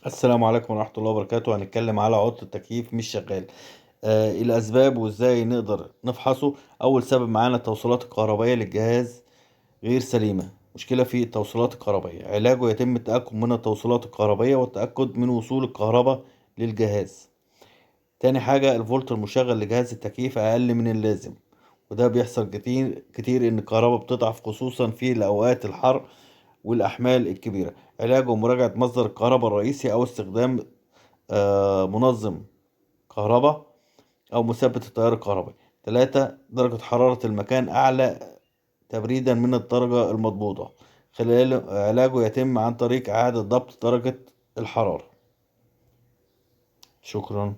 السلام عليكم ورحمة الله وبركاته. هنتكلم على عطل التكييف مش شغال. الأسباب وإزاي نقدر نفحصه. أول سبب معانا التوصيلات الكهربائية للجهاز غير سليمة. مشكلة في التوصيلات الكهربائية، علاجه يتم التأكد من التوصيلات الكهربائية والتأكد من وصول الكهرباء للجهاز. تاني حاجة الفولت المشغل لجهاز التكييف أقل من اللازم، وده بيحصل كتير كتير إن الكهرباء بتضعف خصوصا في الأوقات الحر والأحمال الكبيرة. علاجه مراجعة مصدر الكهرباء الرئيسي أو استخدام منظم كهرباء أو مثبت التيار الكهربائي. تلاتة درجة حرارة المكان أعلى تبريدا من الدرجة المضبوطة. خلال علاجه يتم عن طريق إعادة ضبط درجة الحرارة. شكرا.